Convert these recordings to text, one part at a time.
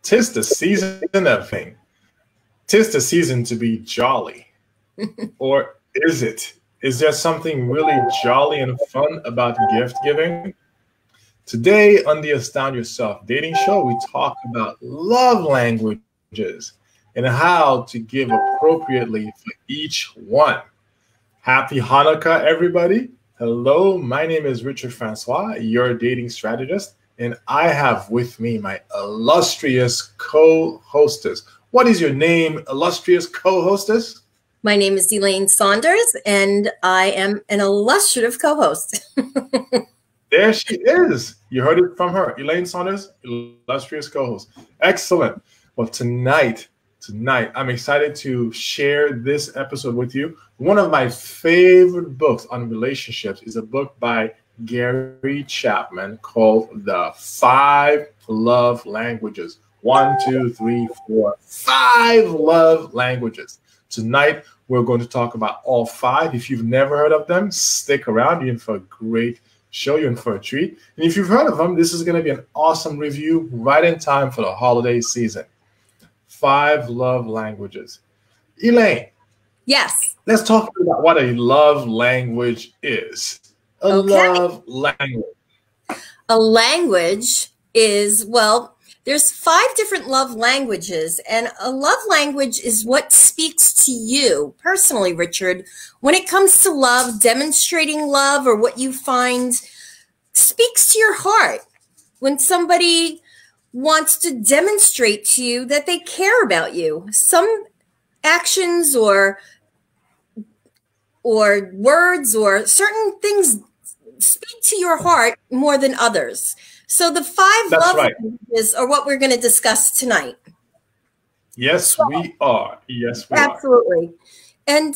'Tis the season of thing. 'Tis the season to be jolly. Or is it? Is there something really jolly and fun about gift giving? Today on the Astound Yourself Dating Show, we talk about love languages and how to give appropriately for each one. Happy Hanukkah, everybody. Hello, my name is Richard Francois, your dating strategist, and I have with me my illustrious co-hostess. What is your name, illustrious co-hostess? My name is Elaine Saunders, and I am an illustrative co-host. There she is. You heard it from her. Elaine Saunders, illustrious co-host. Excellent. Well, tonight, I'm excited to share this episode with you. One of my favorite books on relationships is a book by Gary Chapman called The 5 Love Languages. 1, 2, 3, 4, 5 love languages. Tonight, we're going to talk about all 5. If you've never heard of them, stick around. You're in for a great show. You're in for a treat. And if you've heard of them, this is going to be an awesome review right in time for the holiday season. 5 love languages. Elaine. Yes. Let's talk about what a love language is. Love language. A language is, well, there's 5 different love languages, and a love language is what speaks to you personally, Richard, when it comes to love, demonstrating love, or what you find speaks to your heart. When somebody wants to demonstrate to you that they care about you, some actions or words or certain things speak to your heart more than others. So the 5 love languages are what we're going to discuss tonight. Yes, we are. Yes, we absolutely. And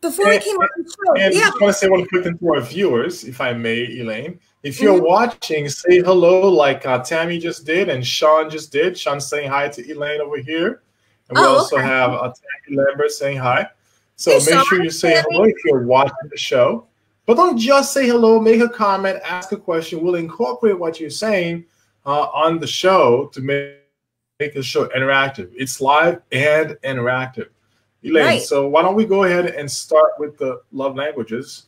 before we came on the show, I just want to say one quick thing to our viewers, if I may, Elaine. If you're watching, say hello like Tammy just did and Sean just did. Sean's saying hi to Elaine over here. And we also have Tammy Lambert saying hi. So make sure you say hello if you're watching the show. But don't just say hello, make a comment, ask a question. We'll incorporate what you're saying on the show to make the show interactive. It's live and interactive. Elaine, so why don't we go ahead and start with the love languages?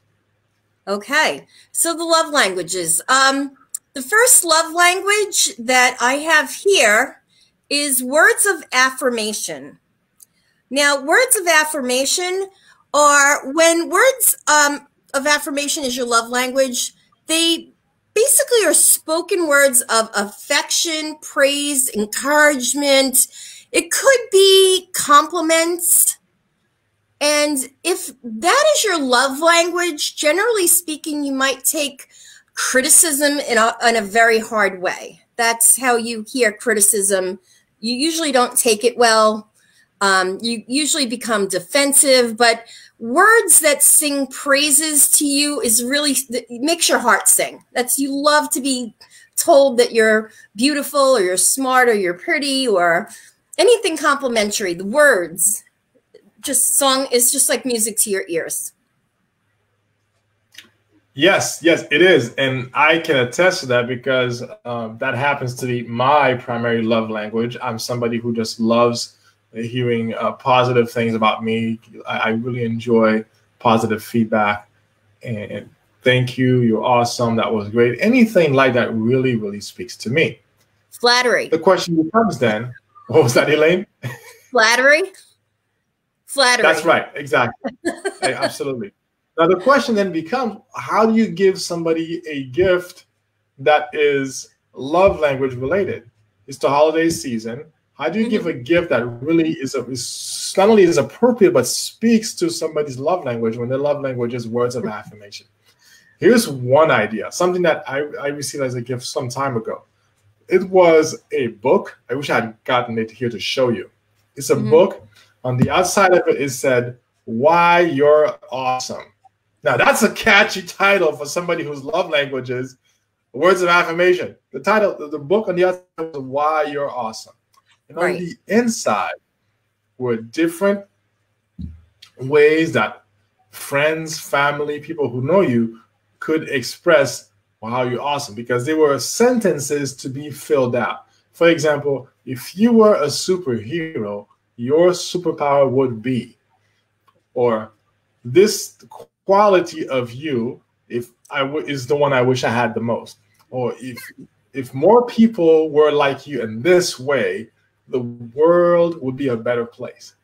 Okay, so the love languages. The first love language that I have here is words of affirmation. Now, words of affirmation are when words of affirmation is your love language, they basically are spoken words of affection, praise, encouragement. It could be compliments. And if that is your love language, generally speaking, you might take criticism in a very hard way. That's how you hear criticism. You usually don't take it well. You usually become defensive, but words that sing praises to you is really, it makes your heart sing. You love to be told that you're beautiful or you're smart or you're pretty or anything complimentary. The words, song is just like music to your ears. Yes, it is. And I can attest to that because that happens to be my primary love language. I'm somebody who just loves hearing positive things about me. I really enjoy positive feedback. And thank you. You're awesome. That was great. Anything like that really, really speaks to me. Flattery. The question becomes then, what was that, Elaine? Flattery. That's right. Exactly. Absolutely. Now, the question then becomes, how do you give somebody a gift that is love language related? It's the holiday season. How do you give a gift that really is not only is appropriate, but speaks to somebody's love language when their love language is words of affirmation? Here's one idea, something that I received as a gift some time ago. It was a book. I wish I had gotten it here to show you. It's a book. On the outside of it, it said, Why You're Awesome. Now, that's a catchy title for somebody whose love language is words of affirmation. The title, the book on the outside was Why You're Awesome. And on the inside were different ways that friends, family, people who know you could express how you're awesome, because they were sentences to be filled out. For example, if you were a superhero, your superpower would be, or this quality of you, if is the one I wish I had the most, or if more people were like you in this way, the world would be a better place.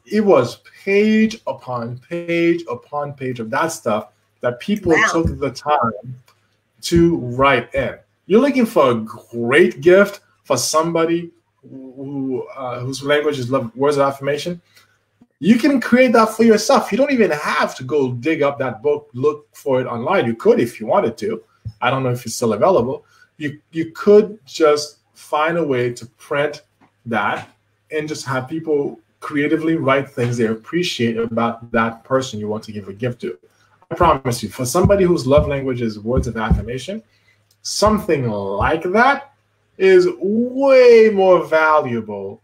It was page upon page upon page of that stuff that people took the time to write in. You're looking for a great gift for somebody whose language is words of affirmation. You can create that for yourself. You don't even have to go dig up that book, look for it online. You could if you wanted to. I don't know if it's still available. You could just find a way to print that and just have people creatively write things they appreciate about that person you want to give a gift to. I promise you, for somebody whose love language is words of affirmation, something like that is way more valuable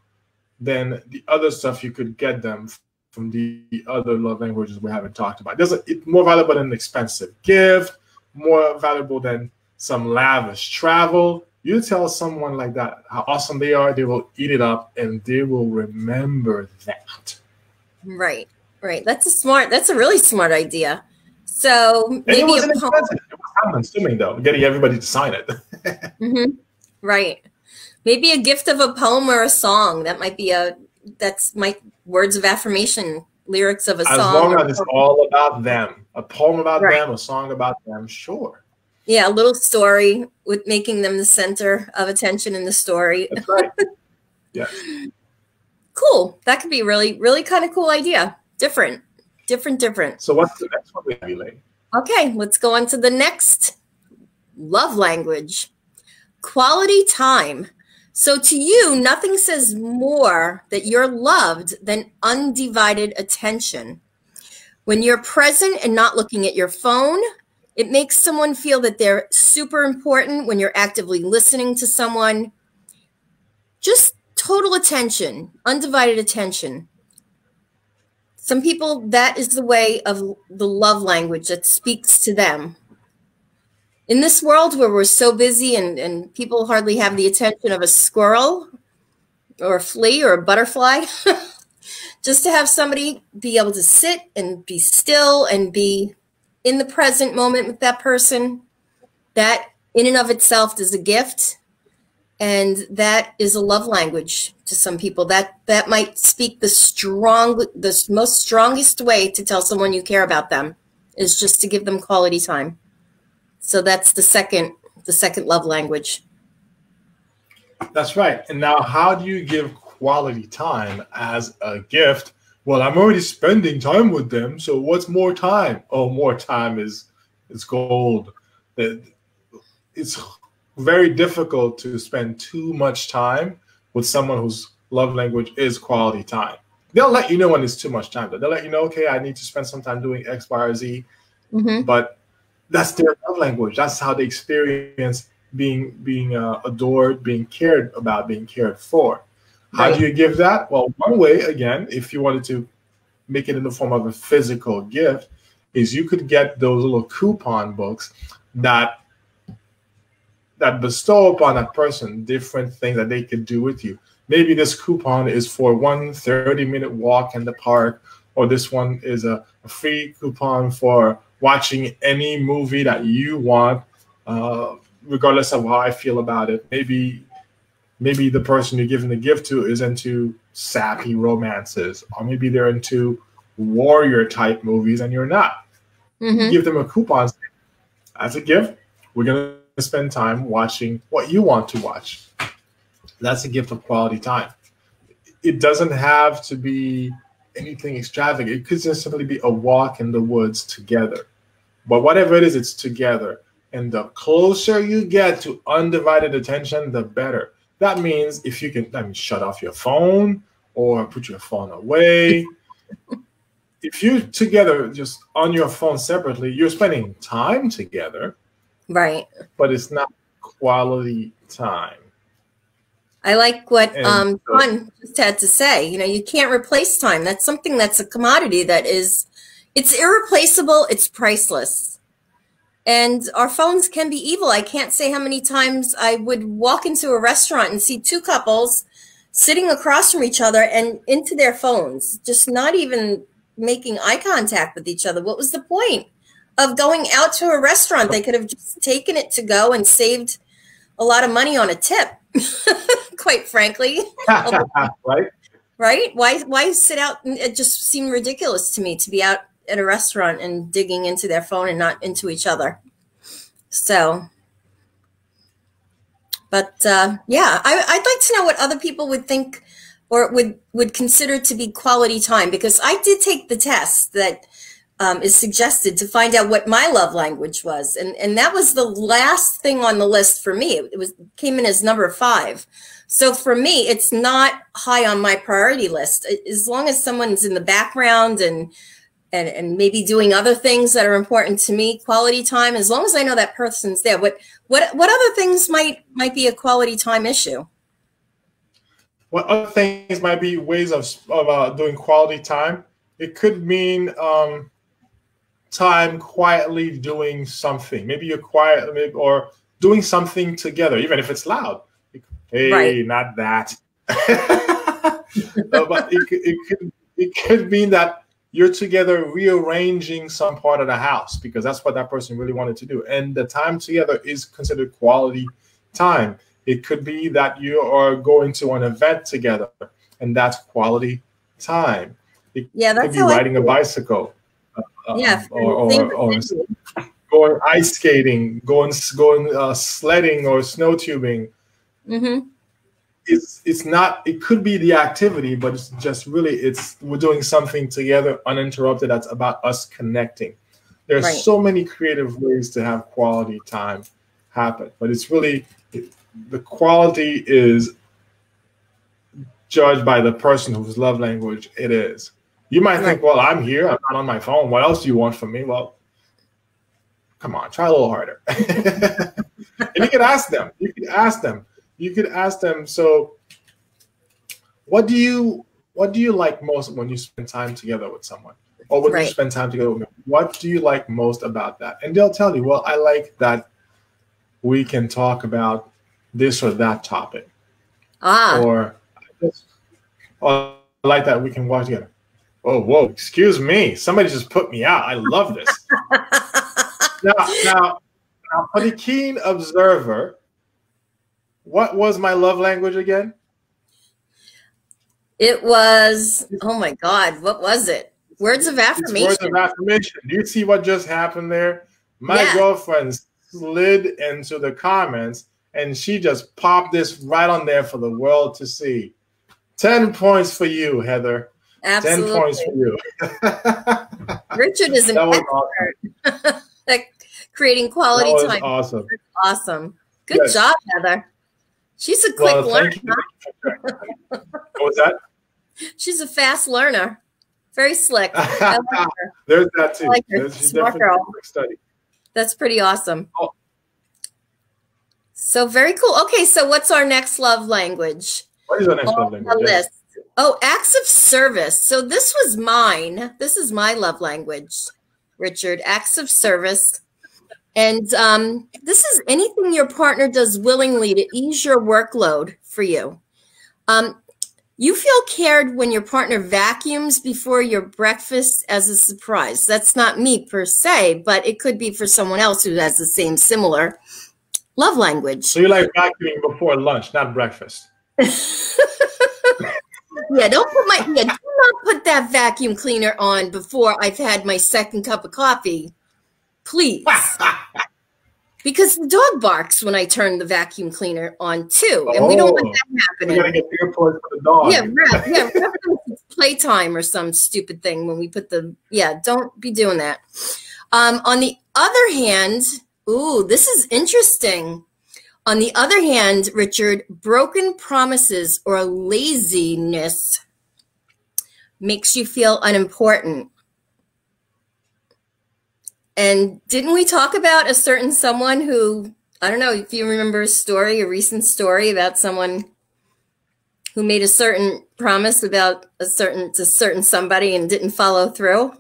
than the other stuff you could get them from the other love languages we haven't talked about. It's more valuable than an expensive gift, more valuable than some lavish travel. You tell someone like that how awesome they are, they will eat it up and they will remember that. Right, right. That's a really smart idea. So maybe it wasn't expensive. It was time consuming though, getting everybody to sign it. Mm-hmm. Right. Maybe a gift of a poem or a song. That's my words of affirmation, lyrics of a song. As long as it's all about them. A poem about them, a song about them, sure. Yeah, a little story with making them the center of attention in the story. That's right. Yeah. Cool. That could be really, really kind of cool idea. Different. So what's the next one we have, Elaine? Okay, let's go on to the next love language. Quality time. So to you, nothing says more that you're loved than undivided attention. When you're present and not looking at your phone, it makes someone feel that they're super important when you're actively listening to someone. Just total attention, undivided attention. Some people, that is the way of the love language that speaks to them. In this world where we're so busy and people hardly have the attention of a squirrel or a flea or a butterfly, just to have somebody be able to sit and be still and be in the present moment with that person, that in and of itself is a gift. And that is a love language to some people. That might speak the most strongest way to tell someone you care about them is just to give them quality time. So that's the second love language. That's right. And now how do you give quality time as a gift? Well, I'm already spending time with them, so what's more time? Oh, more time is gold. It's very difficult to spend too much time with someone whose love language is quality time. They'll let you know when it's too much time. They'll let you know, okay, I need to spend some time doing X, Y, or Z. Mm-hmm. But that's their love language. That's how they experience being adored, being cared about, being cared for. How do you give that? Well, one way, again, if you wanted to make it in the form of a physical gift, is you could get those little coupon books that bestow upon that person different things that they could do with you. Maybe this coupon is for 1 30-minute walk in the park, or this one is a free coupon for watching any movie that you want, regardless of how I feel about it. Maybe the person you're giving the gift to is into sappy romances, or maybe they're into warrior type movies and you're not. Mm-hmm. Give them a coupon as a gift. We're going to spend time watching what you want to watch. That's a gift of quality time. It doesn't have to be anything extravagant. It could just simply be a walk in the woods together. But whatever it is, it's together. And the closer you get to undivided attention, the better. That means if you can shut off your phone or put your phone away. If you're together just on your phone separately, you're spending time together. Right. But it's not quality time. I like what John just had to say. You can't replace time. That's something that's a commodity it's irreplaceable. It's priceless. And our phones can be evil. I can't say how many times I would walk into a restaurant and see two couples sitting across from each other and into their phones, just not even making eye contact with each other. What was the point of going out to a restaurant? They could have just taken it to go and saved a lot of money on a tip, quite frankly. Right? Right? Why sit out? It just seemed ridiculous to me to be out at a restaurant and digging into their phone and not into each other. So, but yeah, I'd like to know what other people would think or would consider to be quality time, because I did take the test that is suggested to find out what my love language was, and that was the last thing on the list for me. It came in as number 5. So for me, it's not high on my priority list. As long as someone's in the background and maybe doing other things that are important to me, quality time, as long as I know that person's there. What other things might be a quality time issue? What other things might be ways of doing quality time? It could mean time quietly doing something. Maybe you're quiet or doing something together, even if it's loud. Hey, right. Not that. But it could mean that you're together rearranging some part of the house because that's what that person really wanted to do. And the time together is considered quality time. It could be that you are going to an event together, and that's quality time. It could be riding a bicycle. Or going ice skating, going sledding or snow tubing. Mm-hmm. It's not. It could be the activity, but it's just really we're doing something together, uninterrupted. That's about us connecting. There's so many creative ways to have quality time happen, but it's really the quality is judged by the person whose love language it is. You might think, well, I'm here. I'm not on my phone. What else do you want from me? Well, come on, try a little harder. And you could ask them. You could ask them. So, what do you like most when you spend time together with someone, or when you spend time together with me? What do you like most about that? And they'll tell you, well, I like that we can talk about this or that topic, or I like that we can walk together. Oh, whoa, excuse me. Somebody just put me out. I love this. Now, for the keen observer, what was my love language again? It was, oh my God, what was it? Words of affirmation. Words of affirmation. Do you see what just happened there? My girlfriend slid into the comments and she just popped this right on there for the world to see. 10 points for you, Heather. Absolutely. 10 points for you. Richard is an expert at creating quality time. That was awesome. Awesome. Good job, Heather. She's a quick learner. What was that? She's a fast learner. Very slick. I like her. There's that too. I like her. Smart girl. Study. That's pretty awesome. Oh. So very cool. Okay, so what's our next love language? What is our next love language? List. Oh, acts of service. So this was mine. This is my love language, Richard. Acts of service. And this is anything your partner does willingly to ease your workload for you. You feel cared when your partner vacuums before your breakfast as a surprise. That's not me per se, but it could be for someone else who has the same similar love language. So you like vacuuming before lunch, not breakfast. Yeah, do not put that vacuum cleaner on before I've had my second cup of coffee, please. Because the dog barks when I turn the vacuum cleaner on too, and we don't want that happening. You gotta get earplugs for the dog. Yeah, playtime or some stupid thing when we put the don't be doing that. On the other hand, ooh, this is interesting. On the other hand, Richard, broken promises or laziness makes you feel unimportant. And didn't we talk about a certain someone who, I don't know if you remember a recent story about someone who made a certain promise about to certain somebody and didn't follow through?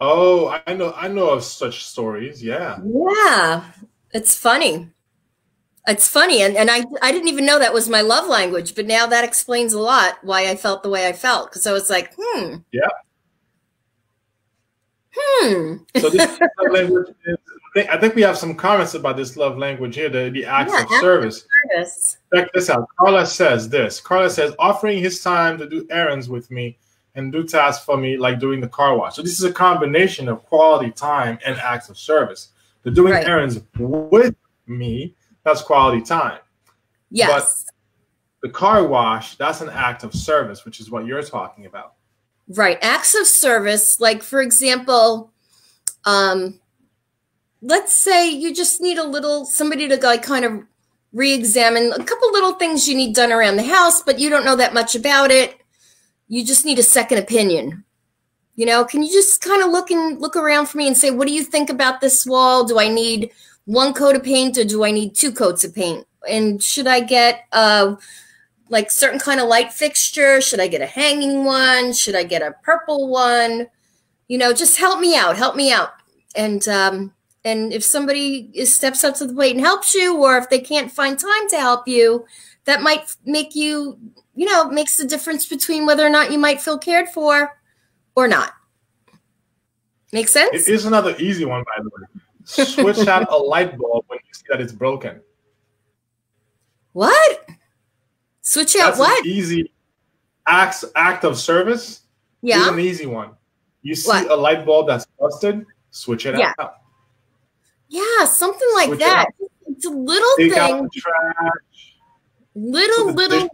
Oh, I know of such stories. Yeah. Yeah, it's funny. It's funny. And I didn't even know that was my love language, but now that explains a lot why I felt the way I felt. Because I was like, Yeah. So this love language is, I think we have some comments about this love language here, the acts of service. Check this out. Carla says this. Carla says, offering his time to do errands with me and do tasks for me, like doing the car wash. So this is a combination of quality time and acts of service. The doing errands with me, that's quality time. Yes. But the car wash, that's an act of service, which is what you're talking about. Right. Acts of service, like, for example, let's say you just need somebody to like kind of re-examine a couple little things you need done around the house, but you don't know that much about it. You just need a second opinion. You know, can you just kind of look around for me and say, what do you think about this wall? Do I need one coat of paint or do I need 2 coats of paint? And should I get like certain kind of light fixture? Should I get a hanging one? Should I get a purple one? You know, just help me out. Help me out. And if somebody steps up to the plate and helps you, or if they can't find time to help you, that might make you, you know, makes the difference between whether or not you might feel cared for or not. Make sense? It is another easy one, by the way. Switch out a light bulb when you see that it's broken. What? Switch out That's what? An easy act of service. Yeah. It's an easy one. You see a light bulb that's busted, switch it out. Yeah, something like switch that. It's a little Take thing. Out the trash. Little thing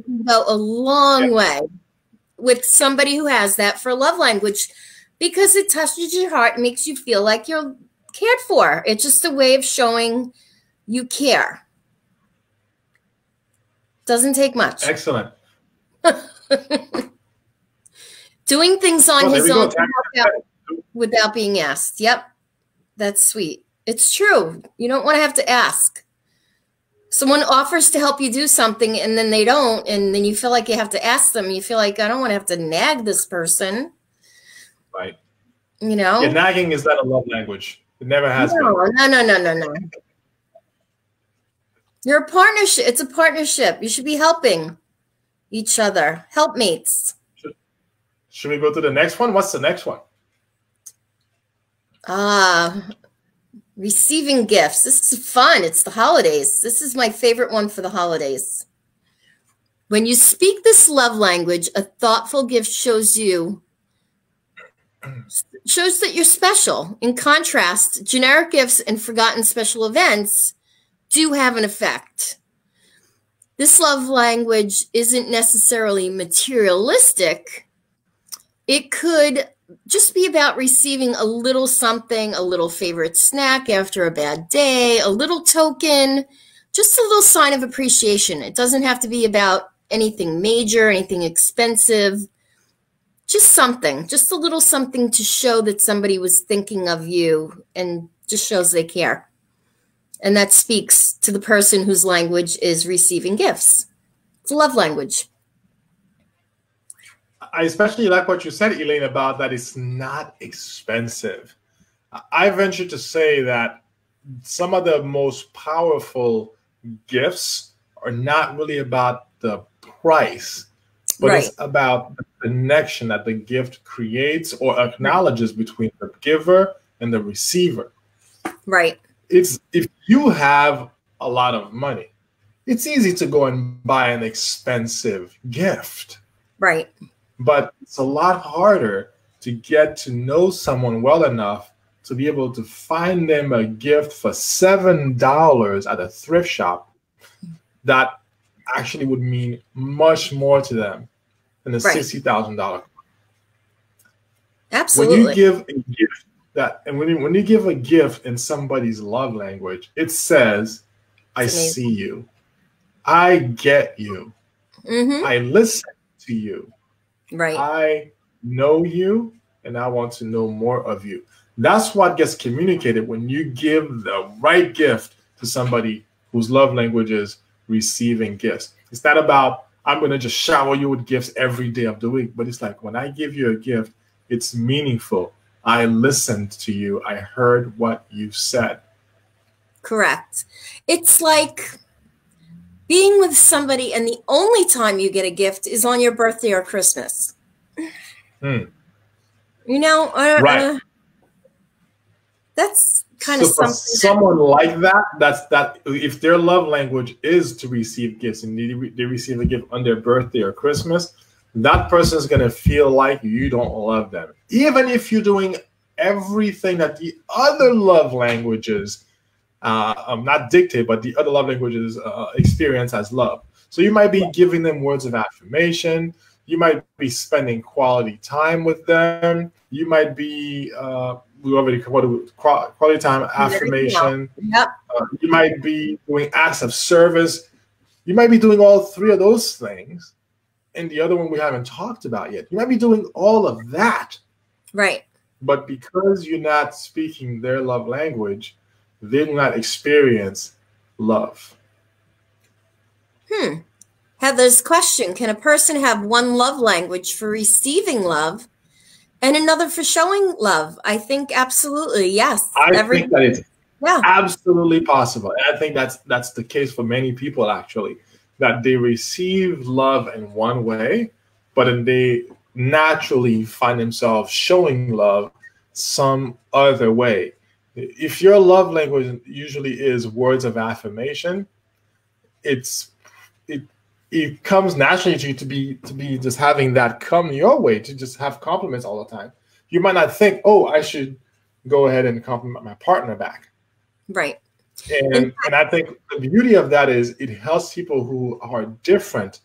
can go a long way with somebody who has that for love language, because it touches your heart and makes you feel like you're cared for. It's just a way of showing you care. Doesn't take much. Excellent. Doing things on his own without being asked. Yep. That's sweet. It's true. You don't want to have to ask. Someone offers to help you do something and then they don't, and then you feel like you have to ask them. You feel like, I don't want to have to nag this person. Right. You know? Yeah, nagging is not a love language. It never has been. No. You're a partnership. It's a partnership. You should be helping each other. Helpmates. Should we go to the next one? What's the next one? Receiving gifts. This is fun. It's the holidays. This is my favorite one for the holidays. When you speak this love language, a thoughtful gift shows that you're special. In contrast, generic gifts and forgotten special events do have an effect. This love language isn't necessarily materialistic. It could just be about receiving a little something, a little favorite snack after a bad day, a little token, just a little sign of appreciation. It doesn't have to be about anything major, anything expensive, just something, just a little something to show that somebody was thinking of you and just shows they care. And that speaks to the person whose language is receiving gifts. It's a love language. I especially like what you said, Elaine, about that it's not expensive. I venture to say that some of the most powerful gifts are not really about the price, but it's about the connection that the gift creates or acknowledges between the giver and the receiver. Right. It's if you have a lot of money, it's easy to go and buy an expensive gift. Right. But it's a lot harder to get to know someone well enough to be able to find them a gift for $7 at a thrift shop that actually would mean much more to them than a $60,000. Absolutely. When you give a gift when you give a gift in somebody's love language, it says, I see you. I get you. Mm-hmm. I listen to you. Right. I know you, and I want to know more of you. That's what gets communicated when you give the right gift to somebody whose love language is receiving gifts. It's not about, I'm going to just shower you with gifts every day of the week, but it's like when I give you a gift, it's meaningful. I listened to you. I heard what you said. Correct. It's like being with somebody and the only time you get a gift is on your birthday or Christmas. Hmm. You know, right. That's kind of something. Someone like that, if their love language is to receive gifts and they receive a gift on their birthday or Christmas, that person is going to feel like you don't love them. Even if you're doing everything that the other love languages, not dictate, but the other love languages experience as love. So you might be giving them words of affirmation. You might be spending quality time with them. You might be, we already covered quality time, affirmation. Yep. You might be doing acts of service. You might be doing all three of those things. And the other one we haven't talked about yet. You might be doing all of that. Right. But because you're not speaking their love language, they do not experience love. Heather's question, can a person have one love language for receiving love and another for showing love? I think absolutely, yes. I think that it's absolutely possible. And I think that's the case for many people, actually, that they receive love in one way, but then they naturally find themselves showing love some other way. If your love language usually is words of affirmation, it comes naturally to you to be just having that come your way, to just have compliments all the time. You might not think, oh, I should go ahead and compliment my partner back. Right. And I think the beauty of that is it helps people who are different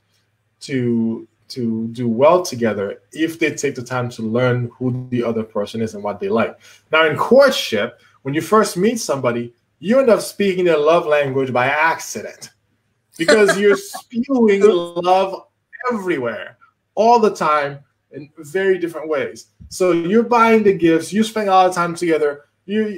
to do well together if they take the time to learn who the other person is and what they like. Now, in courtship, when you first meet somebody, you end up speaking their love language by accident because you're spewing love everywhere all the time in very different ways. So you're buying the gifts, you're spending all the time together, you're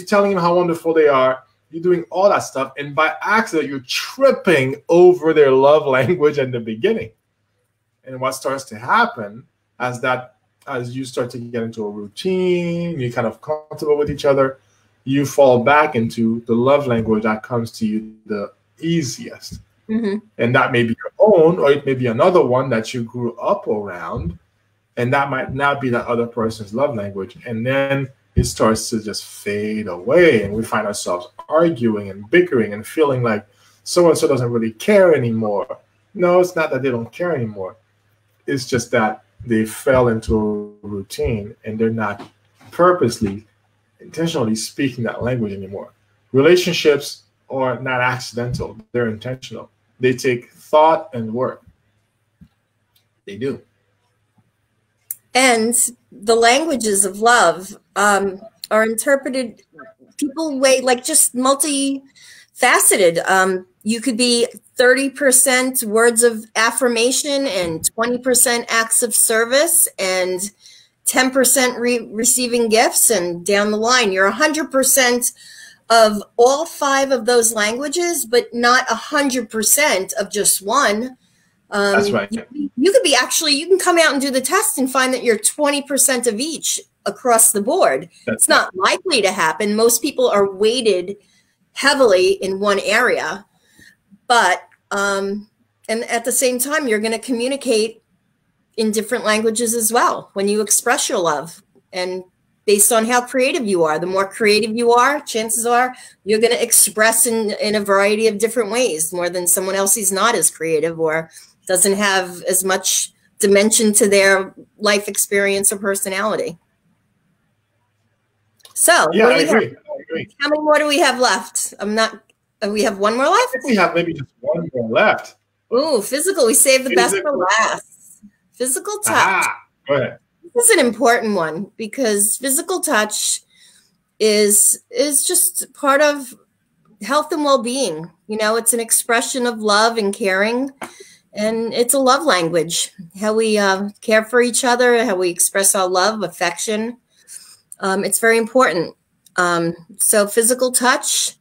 telling them how wonderful they are, you're doing all that stuff, and by accident, you're tripping over their love language in the beginning. And what starts to happen as you start to get into a routine, you're kind of comfortable with each other, you fall back into the love language that comes to you the easiest. Mm-hmm. And that may be your own, or it may be another one that you grew up around, and that might not be that other person's love language. And then it starts to just fade away, and we find ourselves arguing and bickering and feeling like so-and-so doesn't really care anymore. No, it's not that they don't care anymore. It's just that they fell into a routine and they're not purposely, intentionally speaking that language anymore. Relationships are not accidental. They're intentional. They take thought and work. They do. And the languages of love are interpreted people way like just multifaceted. You could be 30% words of affirmation and 20% acts of service and 10% receiving gifts, and down the line you're 100% of all 5 of those languages, but not 100% of just one. That's right. You could be you can come out and do the test and find that you're 20% of each across the board. It's not likely to happen. Most people are weighted heavily in one area, but and at the same time, you're going to communicate in different languages as well when you express your love. And based on how creative you are, the more creative you are, chances are you're going to express in a variety of different ways more than someone else who's not as creative or doesn't have as much dimension to their life experience or personality. So yeah, I agree. How many more do we have left? We have one more left? I think we have maybe just one more left. Ooh, physical. We saved the best for last. Physical touch. Go ahead. This is an important one because physical touch is just part of health and well-being. You know, it's an expression of love and caring, and it's a love language. How we care for each other, how we express our love, affection. It's very important. So physical touch,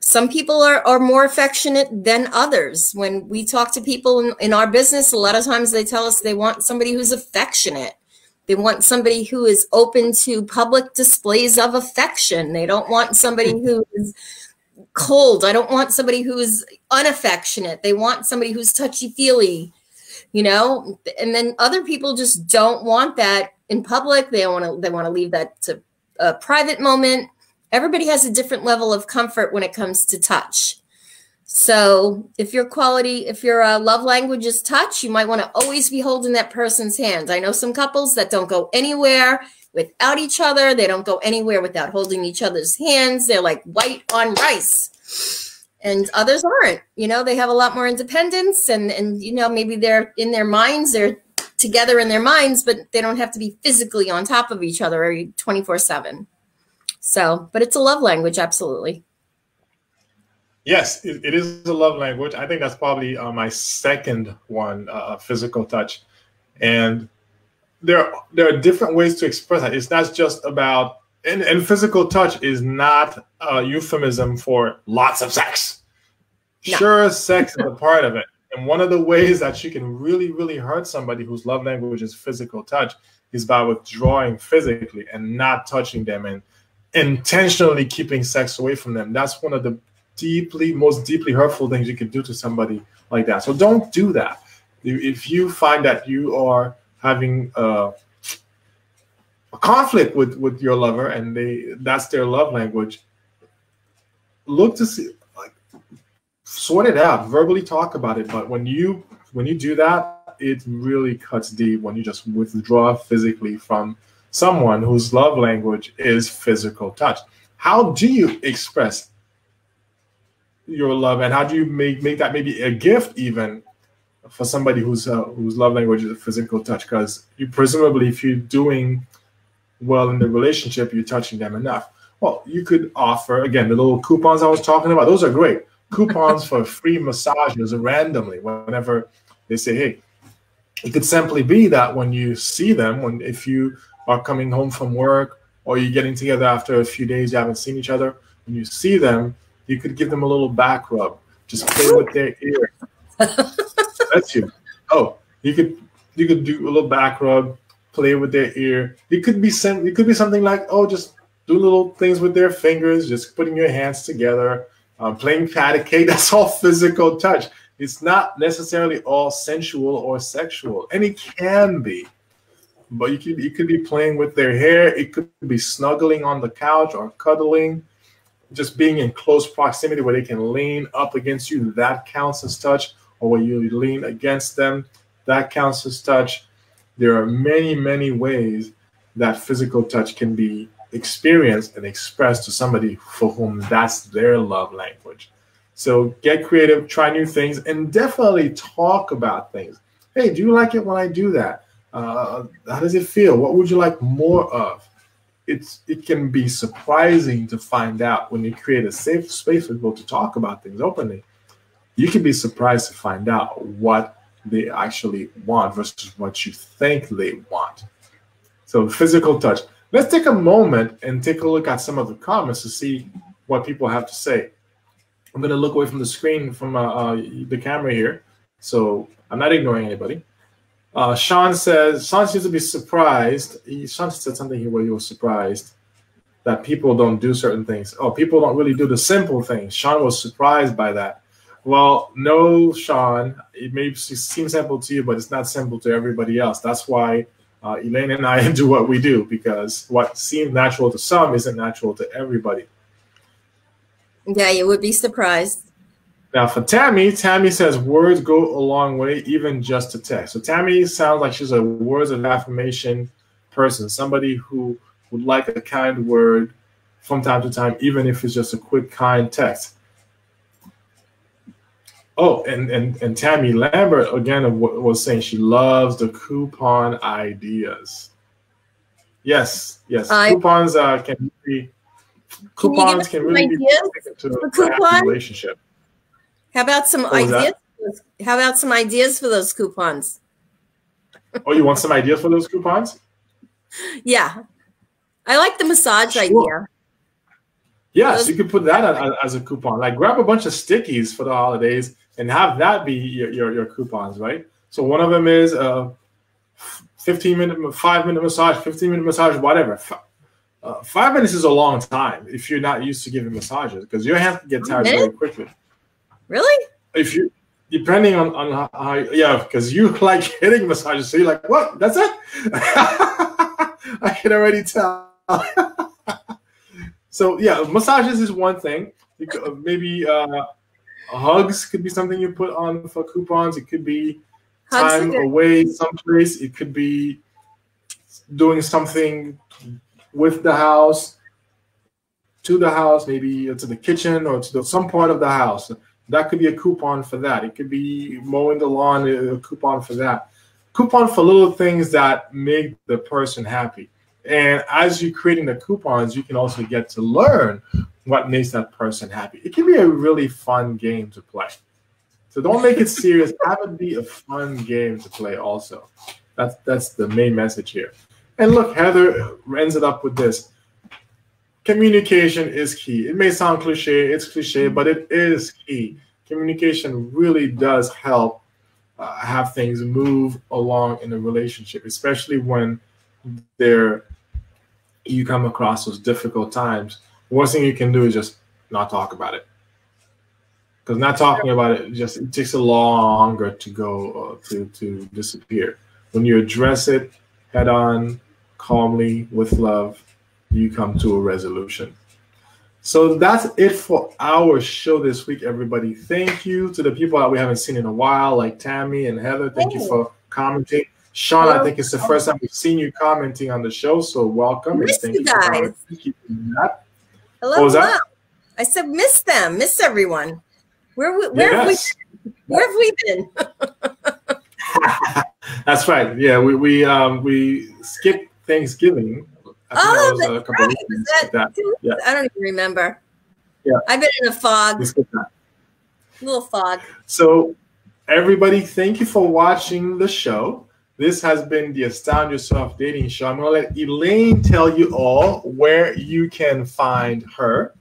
some people are more affectionate than others. When we talk to people in our business, a lot of times they tell us they want somebody who's affectionate. They want somebody who is open to public displays of affection. They don't want somebody who is cold. I don't want somebody who is unaffectionate. They want somebody who's touchy-feely, you know? And then other people just don't want that in public. They want to leave that to a private moment. Everybody has a different level of comfort when it comes to touch. So if your love language is touch, you might want to always be holding that person's hand. I know some couples that don't go anywhere without each other. They don't go anywhere without holding each other's hands. They're like white on rice. And others aren't. You know, they have a lot more independence, and you know, maybe they're in their minds, they're together in their minds, but they don't have to be physically on top of each other 24/7. So, but it's a love language, absolutely. Yes, it is a love language. I think that's probably my second one, physical touch. And there are different ways to express that. It's not just about, and physical touch is not a euphemism for lots of sex. No. Sure, sex is a part of it. And one of the ways that you can really, really hurt somebody whose love language is physical touch is by withdrawing physically and not touching them and intentionally keeping sex away from them. That's one of the most deeply hurtful things you could do to somebody like that. So don't do that. If you find that you are having a conflict with your lover and that's their love language, look to see, like, sort it out, verbally talk about it. But when you do that, it really cuts deep when you just withdraw physically from someone whose love language is physical touch. How do you express your love, and how do you make that maybe a gift even for somebody whose love language is physical touch? Because you presumably, if you're doing well in the relationship, you're touching them enough. Well, you could offer, again, the little coupons I was talking about. Those are great. Coupons for free massages randomly whenever they say, hey. It could simply be that when you see them, if you are coming home from work or you're getting together after a few days you haven't seen each other, when you see them, you could give them a little back rub. Just play with their ear. That's you. Oh, you could do a little back rub, play with their ear. It could be something like, oh, just do little things with their fingers, just putting your hands together, playing patty cake. That's all physical touch. It's not necessarily all sensual or sexual, and it can be. But you could be playing with their hair. It could be snuggling on the couch or cuddling. Just being in close proximity where they can lean up against you, that counts as touch. Or when you lean against them, that counts as touch. There are many, many ways that physical touch can be experienced and expressed to somebody for whom that's their love language. So get creative, try new things, and definitely talk about things. Hey, do you like it when I do that? How does it feel? What would you like more of? It can be surprising to find out when you create a safe space for people to talk about things openly. You can be surprised to find out what they actually want versus what you think they want. So physical touch. Let's take a moment and take a look at some of the comments to see what people have to say. I'm going to look away from the screen from the camera here, so I'm not ignoring anybody. Sean seems to be surprised. Sean said something here where he was surprised that people don't do certain things. Oh, people don't really do the simple things. Sean was surprised by that. Well, no, Sean, it may seem simple to you, but it's not simple to everybody else. That's why Elaine and I do what we do, because what seems natural to some isn't natural to everybody. Yeah, you would be surprised. Now for Tammy says words go a long way, even just to text. So Tammy sounds like she's a words of affirmation person, somebody who would like a kind word from time to time, even if it's just a quick, kind text. Oh, and Tammy Lambert again was saying she loves the coupon ideas. Yes. Coupons can be. Coupons can really be to a relationship. How about some ideas? How about some ideas for those coupons? Oh, you want some ideas for those coupons? Yeah, I like the massage idea. Yes, you could put that as a coupon. Like grab a bunch of stickies for the holidays and have that be your coupons, right? So one of them is 15-minute, 5-minute massage, 15-minute massage, whatever. 5 minutes is a long time if you're not used to giving massages, because your hands can get tired very quickly. Really? If you, depending on how, yeah, because you like hitting massages, so you're like, what? That's it? I can already tell. So yeah, massages is one thing. You could, maybe hugs could be something you put on for coupons. It could be time away someplace. It could be doing something with the house, to the house, maybe to the kitchen or to some part of the house. That could be a coupon for that. It could be mowing the lawn, a coupon for that. Coupon for little things that make the person happy. And as you're creating the coupons, you can also get to learn what makes that person happy. It can be a really fun game to play. So don't make it serious. Have it be a fun game to play also. That's the main message here. And look, Heather ends it up with this. Communication is key. It may sound cliche, it's cliche, but it is key. Communication really does help have things move along in a relationship, especially when you come across those difficult times. Worst thing you can do is just not talk about it. Because not talking about it, it takes a longer to go to disappear. When you address it head on, calmly, with love, you come to a resolution. So that's it for our show this week, everybody. Thank you to the people that we haven't seen in a while, like Tammy and Heather. Thank you for commenting. Sean, I think it's the first time we've seen you commenting on the show, so welcome. Miss you guys. Hello, what was that? I said miss them, miss everyone. Where have we been? That's right. Yeah, we skipped Thanksgiving. I think that was a couple of weeks. Yeah. I don't even remember. Yeah, I've been in a fog. A little fog. So, everybody, thank you for watching the show. This has been the Astound Yourself Dating Show. I'm going to let Elaine tell you all where you can find her.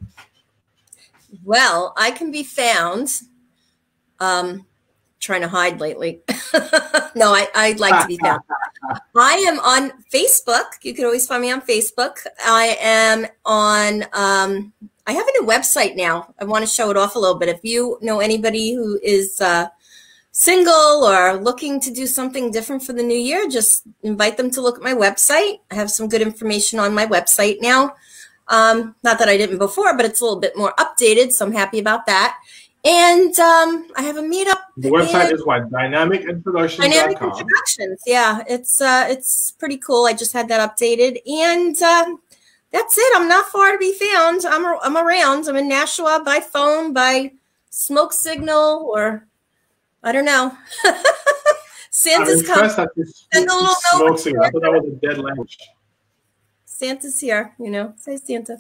Well, I can be found. Trying to hide lately. No, I'd like to be found. I am on Facebook. You can always find me on Facebook. I am on, I have a new website now. I want to show it off a little bit. If you know anybody who is single or looking to do something different for the new year, just invite them to look at my website. I have some good information on my website now. Not that I didn't before, but it's a little bit more updated, so I'm happy about that. And I have a meetup. The website is what? DynamicIntroductions.com. Dynamic Introductions. Yeah, it's pretty cool. I just had that updated, and that's it. I'm not far to be found. I'm around. I'm in Nashua by phone, by smoke signal, or I don't know. Santa's coming. Send a little smoke signal. I thought that was a dead language. Santa's here, say Santa.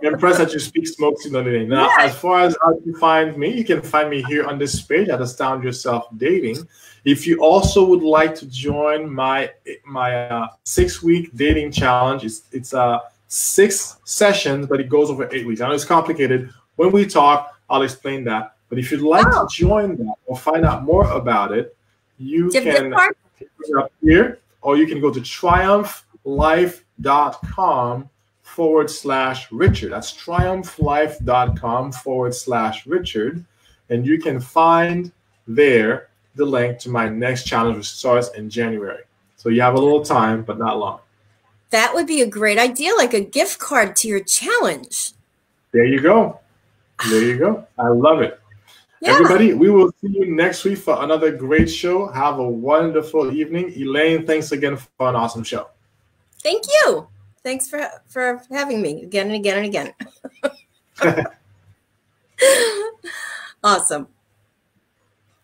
I'm impressed that you speak smoke signal today. Now, as far as how you find me, you can find me here on this page at Astound Yourself Dating. If you also would like to join my 6-week dating challenge, it's 6 sessions, but it goes over 8 weeks. I know it's complicated. When we talk, I'll explain that. But if you'd like to join that or find out more about it, you can pick it up here, or you can go to triumphlife.com/Richard. That's triumphlife.com/Richard. And you can find there the link to my next challenge, which starts in January. So you have a little time, but not long. That would be a great idea, like a gift card to your challenge. There you go. There you go. I love it. Yeah. Everybody, we will see you next week for another great show. Have a wonderful evening. Elaine, thanks again for an awesome show. Thank you. Thanks for having me again and again and again. Awesome.